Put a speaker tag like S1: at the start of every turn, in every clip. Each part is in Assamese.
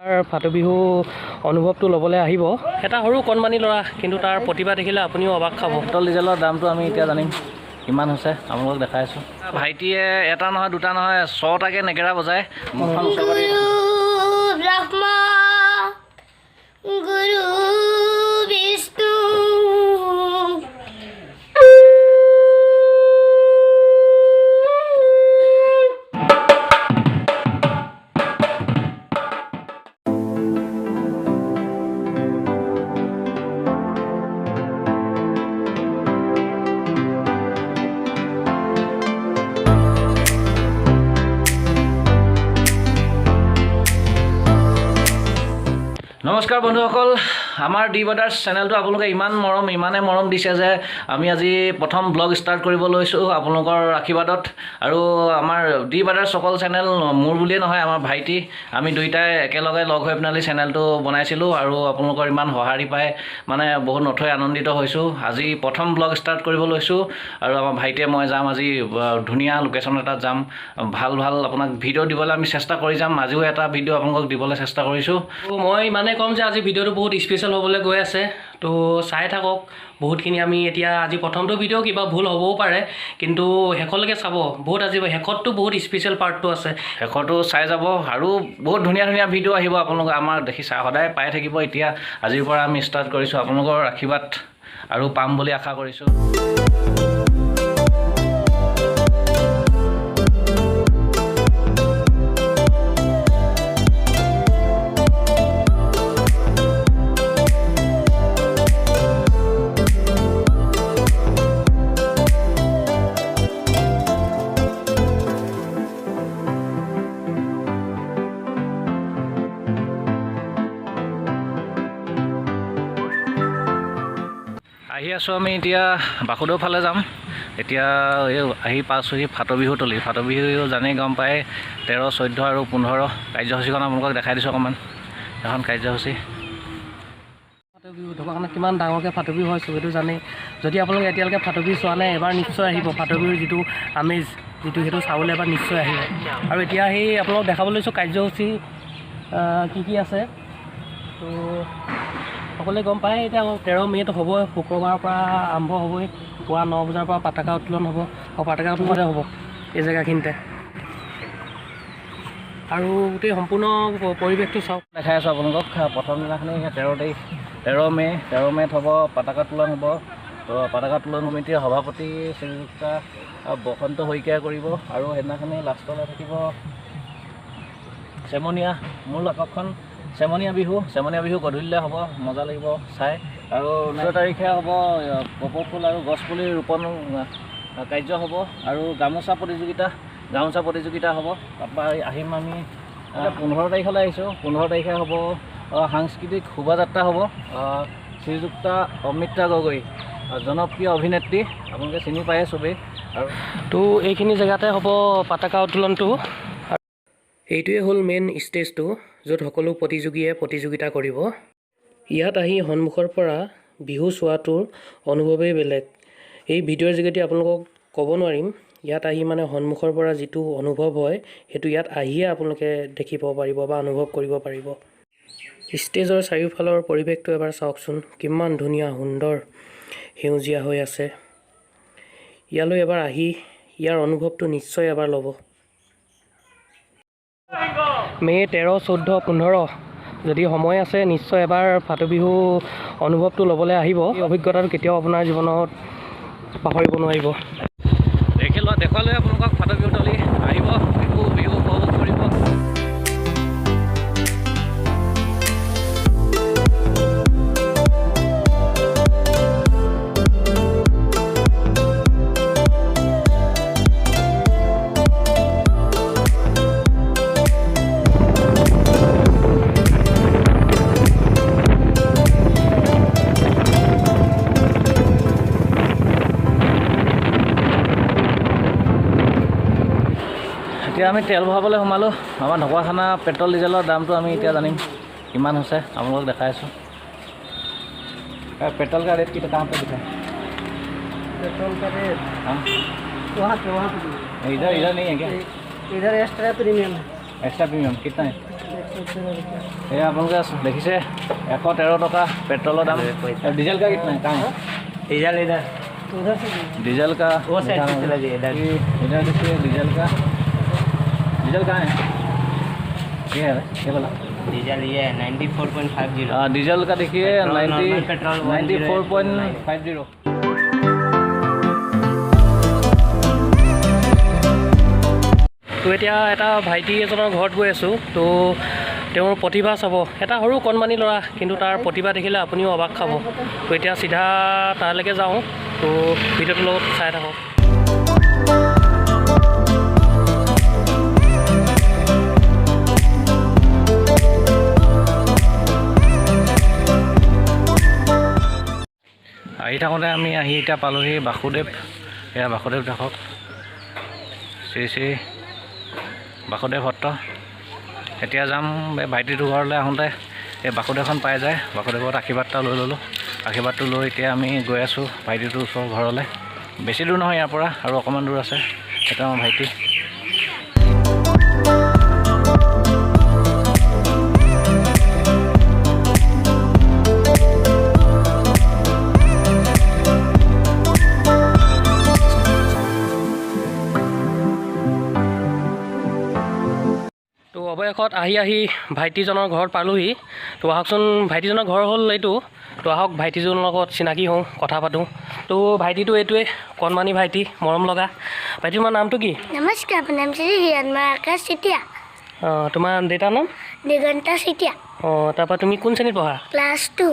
S1: ফাটু বিহু অনুভৱটো ল'বলৈ আহিব এটা সৰু কণমানি ল'ৰা কিন্তু তাৰ প্ৰতিভা দেখিলে আপুনিও অবাক খাব। পেট্ৰল ডিজেলৰ দামটো আমি এতিয়া জানিম কিমান হৈছে আপোনালোকক দেখাই আছোঁ। ভাইটিয়ে এটা নহয় দুটা নহয় 6টাকৈ নেগেৰা বজায়। নমস্কাৰ বন্ধুসকল, আমাৰ ডি ব্ৰাদাৰ্ছ চেনেলটো আপোনালোকে ইমানে মৰম দিছে যে আমি আজি প্ৰথম ব্লগ ষ্টাৰ্ট কৰিব লৈছোঁ আপোনালোকৰ আশীৰ্বাদত। আৰু আমাৰ ডি ব্ৰাদাৰ্ছ সকল চেনেল মোৰ বুলিয়ে নহয়, আমাৰ ভাইটি আমি দুইটাই একেলগে লগ হৈ পেলাই চেনেলটো বনাইছিলোঁ আৰু আপোনালোকৰ ইমান সঁহাৰি পাই মানে বহুত নথৈ আনন্দিত হৈছোঁ। আজি প্ৰথম ব্লগ ষ্টাৰ্ট কৰিব লৈছোঁ আৰু আমাৰ ভাইটিয়ে মই যাম আজি ধুনীয়া লোকেশ্যন এটাত যাম। ভাল আপোনাক ভিডিঅ' দিবলৈ আমি চেষ্টা কৰি যাম। আজিও এটা ভিডিঅ' আপোনালোকক দিবলৈ চেষ্টা কৰিছোঁ। মই ইমানে কম যে আজি ভিডিঅ'টো বহুত স্পেচিয়েল হ'বলৈ গৈ আছে, তো চাই থাকক বহুতখিনি। আমি এতিয়া আজি প্ৰথমটো ভিডিঅ' কিবা ভুল হ'বও পাৰে কিন্তু শেষলৈকে চাব, বহুত আজি শেষতটো বহুত স্পেচিয়েল পাৰ্টটো আছে, শেষতো চাই যাব আৰু বহুত ধুনীয়া ভিডিঅ' আহিব আপোনালোকে আমাৰ দেখি সদায় পাই থাকিব। এতিয়া আজিৰ পৰা আমি ষ্টাৰ্ট কৰিছোঁ, আপোনালোকৰ আশীৰ্বাদ আৰু পাম বুলি আশা কৰিছোঁ। আহি আছোঁ আমি এতিয়া বাসুদেৱ ফালে যাম। এতিয়া এই আহি পাইছোঁহি ফাটু বিহুতলি। ফাটু বিহু জানেই গম পায় 13, 14 আৰু 15 কাৰ্যসূচীখন আপোনালোকক দেখাই দিছোঁ অকণমান। এখন কাৰ্যসূচী ফাটু বিহু ঢকুৱাখানাত কিমান ডাঙৰকৈ ফাটু বিহু হয় সেইটো জানেই। যদি আপোনালোকে এতিয়ালৈকে ফাটু বিহু চোৱা নাই এবাৰ নিশ্চয় আহিব। ফাটু বিহুৰ যিটো আমেজ সেইটো চাবলৈ এবাৰ নিশ্চয় আহিব। আৰু এতিয়া সেই আপোনালোকক দেখাবলৈ লৈছোঁ কাৰ্যসূচী কি আছে। তো সকলোৱে গম পায় এতিয়া 13 মে'ত হ'ব, শুক্ৰবাৰৰ পৰা আৰম্ভ হ'বই। পুৱা 9 বজাৰ পৰা পতাকা উত্তোলন হ'ব আৰু পতাকা উত্তোলনতে হ'ব এই জেগাখিনিতে। আৰু গোটেই সম্পূৰ্ণ পৰিৱেশটো চাওক, দেখাই আছোঁ আপোনালোকক। প্ৰথম দিনাখনি 13 মে'ত হ'ব পতাকা উত্তোলন হ'ব। তো পতাকা উত্তোলন সমিতিৰ সভাপতি শ্ৰীযুক্ত বসন্ত শইকীয়াই কৰিব আৰু সেইদিনাখনি লাষ্টলৈ থাকিব চেমনীয়া মূল আকৰ্ষণ চেমনীয়া বিহু গধূলিলৈ হ'ব, মজা লাগিব চাই। আৰু 9 তাৰিখে হ'ব কপৌ ফুল আৰু গছপুলি ৰোপণ কাৰ্য হ'ব আৰু গামোচা প্ৰতিযোগিতা হ'ব। তাৰপৰা আহিম আমি 15 তাৰিখলৈ আহিছোঁ। 15 তাৰিখে হ'ব সাংস্কৃতিক শোভাযাত্ৰা হ'ব। শ্ৰীযুক্ত অমৃতা গগৈ জনপ্ৰিয় অভিনেত্ৰী, আপোনালোকে চিনি পায়ে চবেই। আৰু তো এইখিনি জেগাতে হ'ব পতাকা উত্তোলনটো। এইটোৱে হ'ল মেইন ষ্টেজটো য'ত সকলো প্ৰতিযোগীয়ে প্ৰতিযোগিতা কৰিব। ইয়াত আহি সন্মুখৰ পৰা বিহু চোৱাটোৰ অনুভৱেই বেলেগ। এই ভিডিঅ'ৰ যোগেদি আপোনালোকক ক'ব নোৱাৰিম। ইয়াত আহি মানে সন্মুখৰ পৰা যিটো অনুভৱ হয় সেইটো ইয়াত আহিয়ে আপোনালোকে দেখিব পাৰিব বা অনুভৱ কৰিব পাৰিব। ষ্টেজৰ চাৰিওফালৰ পৰিৱেশটো এবাৰ চাওকচোন, কিমান ধুনীয়া সুন্দৰ সেউজীয়া হৈ আছে। ইয়ালৈ এবাৰ আহি ইয়াৰ অনুভৱটো নিশ্চয় এবাৰ ল'ব। মে' 13, 14, 15 যদি সময় আছে নিশ্চয় এবাৰ ফাটু বিহু অনুভৱটো ল'বলৈ আহিব। এই অভিজ্ঞতাটো কেতিয়াও আপোনাৰ জীৱনত পাহৰিব নোৱাৰিব। দেখুৱালৈ আপোনালোকক ফাটু বিহুতলি আহিব, বিহু উপভোগ কৰিব। এতিয়া আমি তেল ভৰাবলৈ সোমালোঁ। আমাৰ ঢকুৱাখানা পেট্ৰল ডিজেলৰ দামটো আমি এতিয়া জানিম কিমান হৈছে আপোনালোকক দেখাই আছোঁ। पेट्रोल का रेट कितना कहाँ पे दिखा है?
S2: पेट्रोल का रेट
S1: हाँ
S2: वहाँ पे
S1: इधर नहीं है क्या?
S2: इधर एक्स्ट्रा प्रीमियम है।
S1: एक्स्ट्रा प्रीमियम कितना है? ये আপোনালোকে দেখিছে 113 টকা पेट्रोल दाम। डीजल का कितना है? कहाँ है
S2: डीजल? इधर
S1: डीजल का
S2: वो साइड से चला जाइए।
S1: इधर देखिए डीजल कहाँ है? ये है ये वाला
S2: डीजल ये है 94.50।
S1: डीजल का देखिए
S2: पेट्रोल
S1: 94.50।
S3: তো এতিয়া এটা ভাইটি এজনৰ ঘৰত গৈ আছোঁ। তো তেওঁৰ প্ৰতিভা চাব, এটা সৰু কণমানি ল'ৰা, কিন্তু তাৰ প্ৰতিভা দেখিলে আপুনিও অবাক খাব। তো এতিয়া চিধা তালৈকে যাওঁ। তো ভিডিঅ'টোৰ লগত চাই থাকক। আহি থাকোঁতে আমি এতিয়া পালোহি বাসুদেৱ। এয়া বাসুদেৱ দেখক, শ্ৰী শ্ৰী বাসুদেৱ সত্ৰ। এতিয়া যাম ভাইটিটোৰ ঘৰলৈ। আহোঁতে এই বাসুদেৱখন পাই যায়, বাসুদেৱত আশীৰ্বাদ এটা লৈ ল'লোঁ। আশীৰ্বাদটো লৈ এতিয়া আমি গৈ আছোঁ ভাইটিটোৰ ওচৰৰ ঘৰলৈ। বেছি দূৰ নহয় ইয়াৰ পৰা, আৰু অকণমান দূৰ আছে। সেইটো আমাৰ ভাইটি। তো অৱশেষত আহি ভাইটিজনৰ ঘৰত পালোহি। তো আহকচোন, ভাইটিজনৰ ঘৰ হ'ল এইটো। তো আহক ভাইটিজনৰ লগত চিনাকি হওঁ, কথা পাতোঁ। তো ভাইটিটো এইটোৱে, কণমানি ভাইটি, মৰম লগা। ভাইটি, তোমাৰ নামটো কি?
S4: নমস্কাৰ, মোৰ নাম শ্ৰী হিৰণময় আকাশ চেতিয়া।
S3: তোমাৰ দেউতাৰ নাম?
S4: দিগন্ত চেতিয়া।
S3: তাৰপৰা তুমি কোন শ্ৰেণীত পঢ়া?
S4: ক্লাছ 2।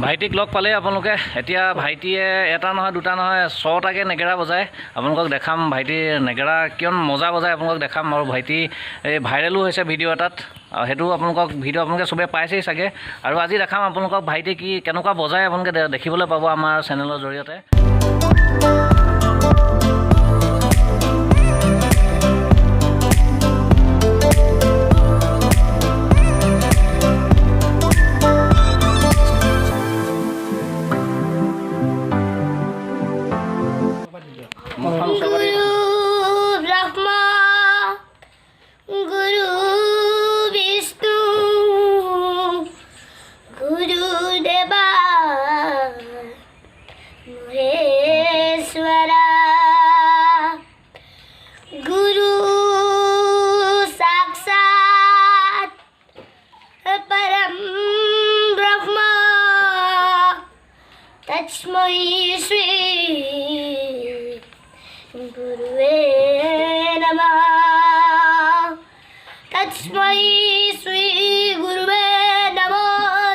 S1: ভাইটিক লগ পালে আপোনালোকে। এতিয়া ভাইটিয়ে এটা নহয় দুটা নহয় 6টাকৈ নেগেৰা বজায়। আপোনালোকক দেখাম ভাইটিৰ নেগেৰা কিয় মজা বজায়, আপোনালোকক দেখাম। আৰু ভাইটি এই ভাইৰেলো হৈছে ভিডিঅ' এটাত, সেইটো আপোনালোকে চবেই পাইছেই চাগে। আৰু আজি দেখাম আপোনালোকক ভাইটি কেনেকুৱা বজায়, আপোনালোকে দেখিবলৈ পাব আমাৰ চেনেলৰ জৰিয়তে।
S4: গুৰু ব্ৰহ্মা গুৰু বিষ্ণু গুৰু দেৱা মহেশ্বৰা গুৰু সাক্ষাৎ পৰম ব্ৰহ্ম তস্मै শ্ৰী गुरुवे नमः। तस्मै श्री गुरुवे नमो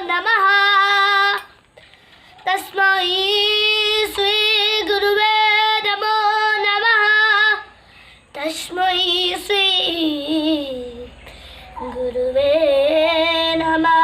S4: नमः। तस्मै श्री गुरुवे नमो नमः। तस्मै श्री गुरुवे नमः।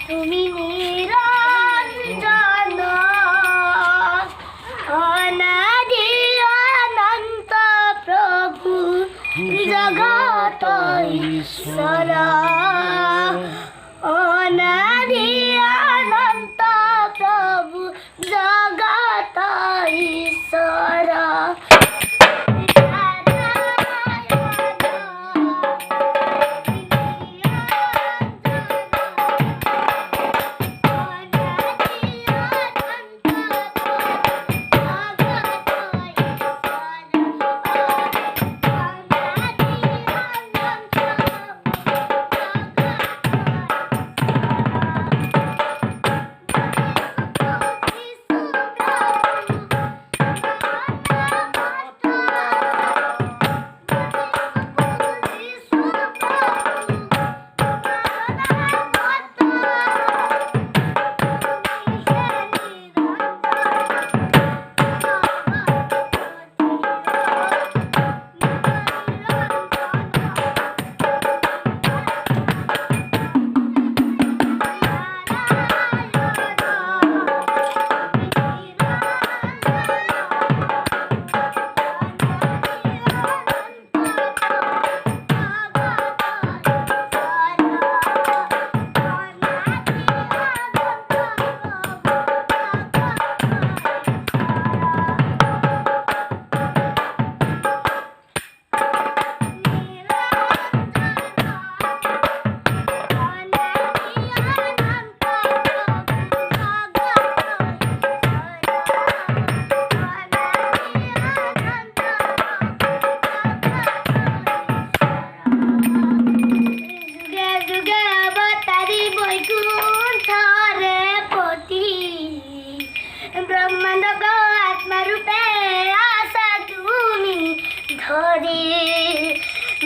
S4: তুমি নিরঞ্জন অনাদি অনন্ত প্রভু জগত ঈশ্বর অনাদি অনন্ত প্রভু জগত ঈশ্বর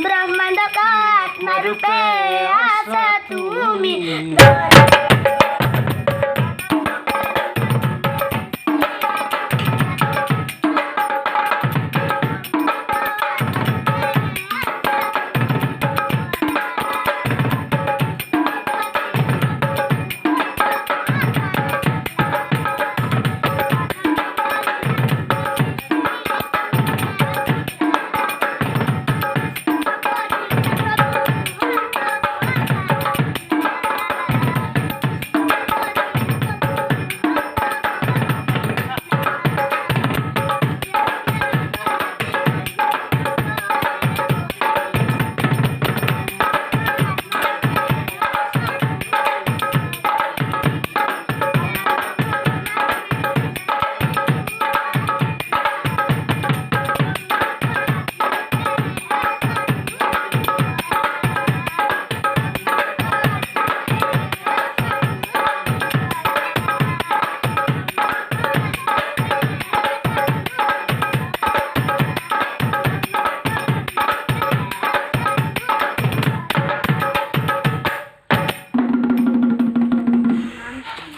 S4: ব্ৰহ্মাণ্ডক আত্মাৰূপে আছা তুমি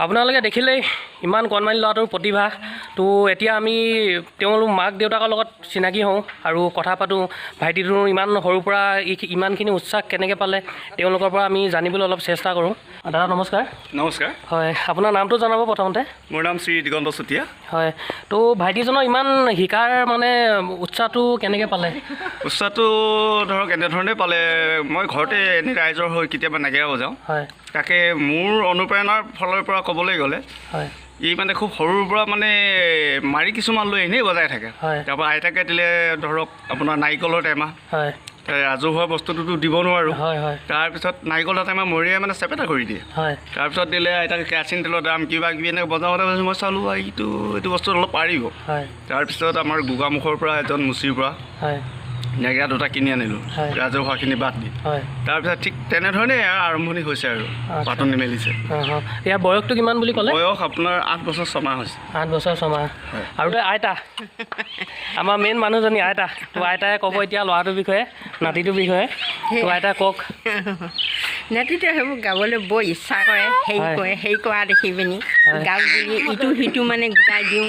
S3: আপোনালোকে দেখিলেই ইমান কণমানি ল'ৰাটোৰ প্ৰতিভা তো এতিয়া আমি তেওঁলোক মাক দেউতাকৰ লগত চিনাকি হওঁ আৰু কথা পাতোঁ ভাইটিটোৰ ইমান সৰুৰ পৰা ইমানখিনি উৎসাহ কেনেকৈ পালে তেওঁলোকৰ পৰা আমি জানিবলৈ অলপ চেষ্টা কৰোঁ দাদা নমস্কাৰ
S5: নমস্কাৰ
S3: হয় আপোনাৰ নামটো জনাব প্ৰথমতে
S5: মোৰ নাম শ্ৰী দিগন্ত চুতীয়া
S3: হয় তো ভাইটিজনৰ ইমান শিকাৰ মানে উৎসাহটো কেনেকৈ পালে
S5: উৎসাহটো ধৰক এনেধৰণে পালে মই ঘৰতে এনে ৰাইজৰ হৈ কেতিয়াবা নেগেৰা বজাওঁ
S3: হয়
S5: তাকে মোৰ অনুপ্ৰেৰণাৰ ফালৰ পৰা ক'বলৈ গ'লে
S3: হয়
S5: ই মানে খুব সৰুৰ পৰা মানে মাৰি কিছুমান লৈ এনেই বজাই থাকে
S3: হয়
S5: তাৰপৰা আইতাকে দিলে ধৰক আপোনাৰ নাৰিকলৰ টেমা
S3: হয়
S5: ৰাজহুৱা বস্তুটোতো দিব নোৱাৰোঁ
S3: হয় হয়
S5: তাৰপিছত নাৰিকলৰ টেমা মৰিয়াই মানে চেপেটা কৰি দিয়ে
S3: হয়
S5: তাৰপিছত দিলে আইতাকে কেৰাচিন তেলৰ দাম কিবা কিবি এনেকৈ বজাওঁতে মই চালোঁ এইটো বস্তু অলপ পাৰিব
S3: হয়
S5: তাৰপিছত আমাৰ গোগামুখৰ পৰা এজন মুচিৰ পৰা
S3: হয়
S5: নেগেৰা দুটা কিনি আনিলোঁ
S3: হয়
S5: ৰাজহুৱাখিনি বাদ দি
S3: হয়
S5: তাৰপিছত ঠিক তেনেধৰণে আৰম্ভণি হৈছে আৰু পাতনি মেলিছে
S3: ইয়াৰ বয়সটো কিমান বুলি ক'লে
S5: বয়স আপোনাৰ 8 বছৰ 6 মাহ হৈছে
S3: 8 বছৰ 6 মাহ আৰু আইতা আমাৰ মেইন মানুহজনী আইতা তো আইতাই ক'ব এতিয়া ল'ৰাটোৰ বিষয়ে নাতিটোৰ বিষয়ে তো আইতা কওক
S6: নাতিটো সেইবোৰ গাবলৈ বৰ ইচ্ছা কৰে হেৰি কৰা দেখি পিনি গাওঁ বুলি ইটো সিটো মানে গোটাই দিওঁ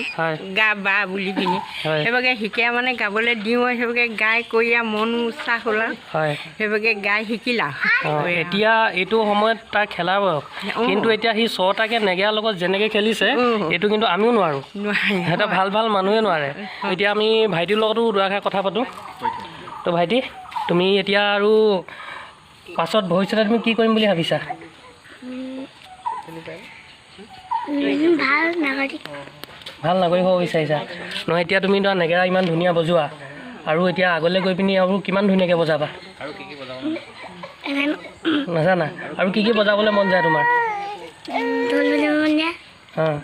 S6: গা বা বুলি পিনি সেইভাগে শিকে মানে গাবলৈ দিওঁ সেইভাগে গাই কৰি মনো উৎসাহ হ'ল
S3: হয়
S6: সেইভাগে গাই শিকিলা
S3: এতিয়া এইটো সময়ত তাৰ খেলাৰ বয়স কিন্তু এতিয়া সি 6টাকৈ নেগেৰাৰ লগত যেনেকৈ খেলিছে এইটো কিন্তু আমিও নোৱাৰোঁ সিহঁতে ভাল ভাল মানুহে নোৱাৰে এতিয়া আমি ভাইটিৰ লগতো দুআষাৰ কথা পাতোঁ তো ভাইটি তুমি এতিয়া আৰু পাছত ভৱিষ্যতে তুমি কি কৰিম বুলি ভাবিছা ভাল নাগৰিক হ'ব বিচাৰিছা নহয় এতিয়া তুমি ধৰা নেগেৰা ইমান ধুনীয়া বজোৱা আৰু এতিয়া আগলৈ গৈ পিনি আৰু কিমান ধুনীয়াকৈ বজাবা নাজানা আৰু কি বজাবলৈ মন যায় তোমাৰ
S4: ঢোল বজাব মন যায়
S3: অঁ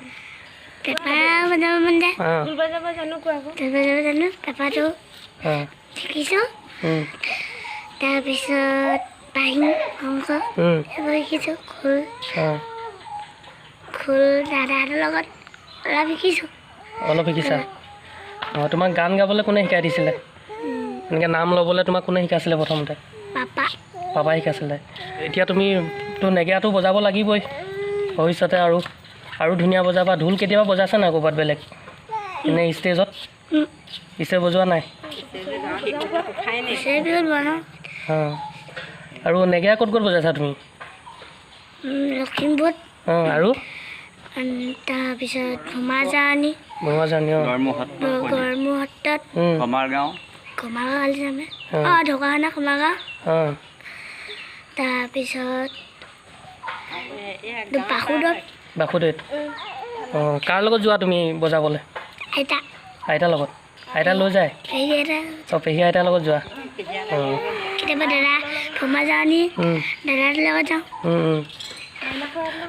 S4: পেপা বজাব মন যায়
S3: অঁ
S4: ঢোল বজাব জানো পেপাটো শিকিছোঁ তাৰপিছত পাহিং হংকো সেইবোৰ শিকিছোঁ খোল দাদাহঁতৰ লগত অলপ শিকিছোঁ
S3: অলপ শিকিছা অঁ তোমাক গান গাবলৈ কোনে শিকাই দিছিলে এনেকৈ নাম ল'বলৈ তোমাক কোনে শিকাইছিলে প্ৰথমতে পাপাই শিকাইছিলে এতিয়া তুমি তো নেগেৰাটো বজাব লাগিবই ভৱিষ্যতে আৰু ধুনীয়া বজাবা ঢোল কেতিয়াবা বজাইছে নাই ক'ৰবাত বেলেগ এনেই ষ্টেজত ষ্টেজ বজোৱা নাই অঁ আৰু নেগেৰা ক'ত বজাইছা তুমি
S4: লখিমপুৰ
S3: আৰু
S4: তাৰপিছত ভমাজানি
S3: অঁ
S4: গড়মূৰসত্ৰত
S5: কমাৰগাঁও
S4: যামে ঢকুৱাখানা কমাৰগাঁও তাৰপিছত
S3: বাসুদেৱ অঁ কাৰ লগত যোৱা তুমি বজাবলৈ আইতাৰ লগত আইতা লৈ যায় অঁ পেহী আইতাৰ লগত যোৱা অঁ
S4: কেতিয়াবা দাদা ভমাজানি দাদাৰ লগত যাওঁ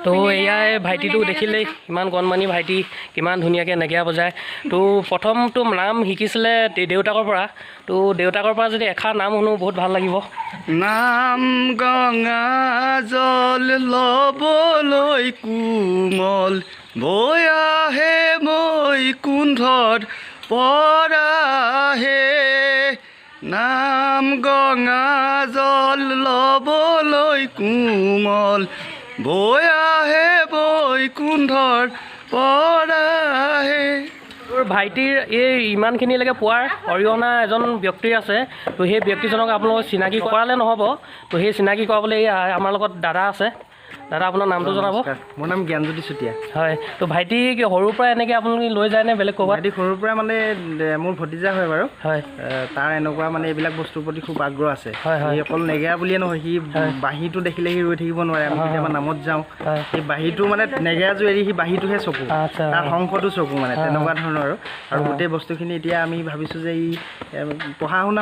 S3: তো এয়াই ভাইটিটো দেখিলেই ইমান কণমানি ভাইটি কিমান ধুনীয়াকৈ নেগেৰা বজায় তো প্ৰথমটো নাম শিকিছিলে দেউতাকৰ পৰা তো দেউতাকৰ পৰা যদি এষাৰ নাম শুনো বহুত ভাল লাগিব
S5: নাম গঙা জল ল'বলৈ কোমল বয়াহে মই কুণ্ঠত পৰাহে নাম গঙা জল ল'বলৈ কোমল বৈ আহে বৈকুণ্ঠৰ পৰাহে।
S7: তোৰ ভাইটিৰ এই ইমানখিনিলৈকে পোৱাৰ অৰিহণা এজন ব্যক্তিৰ আছে। তো সেই ব্যক্তিজনক আপোনালোকক চিনাকি কৰালে নহ'ব। তো সেই চিনাকি কৰাবলৈ এই আমাৰ লগত দাদা আছে। দাদা আপোনাৰ নামটো জনাব।
S8: মোৰ নাম জ্ঞানজ্যোতি চুতীয়া।
S7: হয়, তো ভাইটি সৰুৰ পৰা এনেকৈ আপুনি লৈ যায়নে বেলেগ ক'ৰবাত?
S8: ভাইটি সৰুৰ পৰা মানে মোৰ ভতিজা হয় বাৰু।
S7: হয়,
S8: তাৰ এনেকুৱা মানে এইবিলাক বস্তুৰ প্ৰতি খুব আগ্ৰহ আছে।
S7: হয়, হয়।
S8: সি অকল নেগেৰা বুলিয়ে নহয়, সি বাঁহীটো দেখিলে সি ৰৈ থাকিব নোৱাৰে। আমি কেতিয়াবা নামত যাওঁ, সেই বাঁহীটো মানে নেগেৰাযোৰ এৰি সি বাঁহীটোহে চকু,
S7: আচ্ছা,
S8: তাৰ হংকটো চকু মানে তেনেকুৱা ধৰণৰ আৰু গোটেই বস্তুখিনি এতিয়া আমি ভাবিছোঁ যে ই পঢ়া শুনা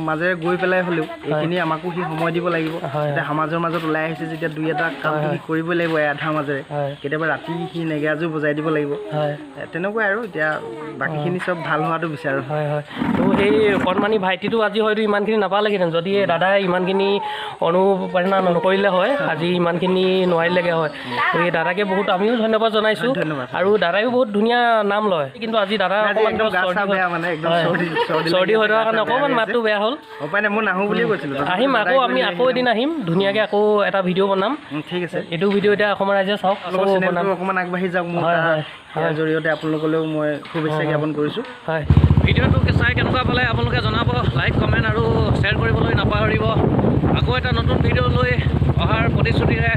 S8: মাজেৰে গৈ পেলাই হ'লেও এইখিনি আমাকো সি সময় দিব লাগিব। এতিয়া সমাজৰ মাজত ওলাই আহিছে যেতিয়া দুই এটা কাম সি কৰিবই লাগিব আধাৰ মাজেৰে। কেতিয়াবা ৰাতি সি নেগেৰাযোৰ বজাই দিব লাগিব। তেনেকুৱাই আৰু এতিয়া বাকীখিনি চব ভাল হোৱাটো বিচাৰোঁ।
S7: হয়, হয়। তো সেই কণমানি ভাইটিটো আজি হয়তো ইমানখিনি নাপালেগেহেঁতেন যদি দাদাই ইমানখিনি অনুপ্ৰেৰণা নকৰিলে হয়, আজি ইমানখিনি নোৱাৰিলেগৈ হয়। তো এই দাদাকে বহুত আমিও ধন্যবাদ জনাইছোঁ। আৰু দাদাইও বহুত ধুনীয়া নাম লয়, কিন্তু আজি দাদা চৰ্দি হৈ থকাৰ কাৰণে অকণমান মাতটো বেয়া হ'ল।
S8: উপায় নাই, মই নাহোঁ বুলিয়ে কৈছিলোঁ।
S7: আহিম আমি আকৌ এদিন আহিম, ধুনীয়াকৈ আকৌ এটা ভিডিঅ' বনাম।
S8: ঠিক আছে,
S7: এইটো ভিডিঅ' এতিয়া অসমৰ ৰাইজে চাওক,
S8: অকণমান আগবাঢ়ি যাওক। মোৰ তাৰ জৰিয়তে আপোনালোকলৈও মই শুভেচ্ছা জ্ঞাপন কৰিছোঁ।
S7: হয়, ভিডিঅ'টো চাই কেনেকুৱা পালে আপোনালোকে জনাব, লাইক কমেণ্ট আৰু শ্বেয়াৰ কৰিবলৈ নাপাহৰিব। আকৌ এটা নতুন ভিডিঅ' লৈ অহাৰ প্ৰতিশ্ৰুতিৰে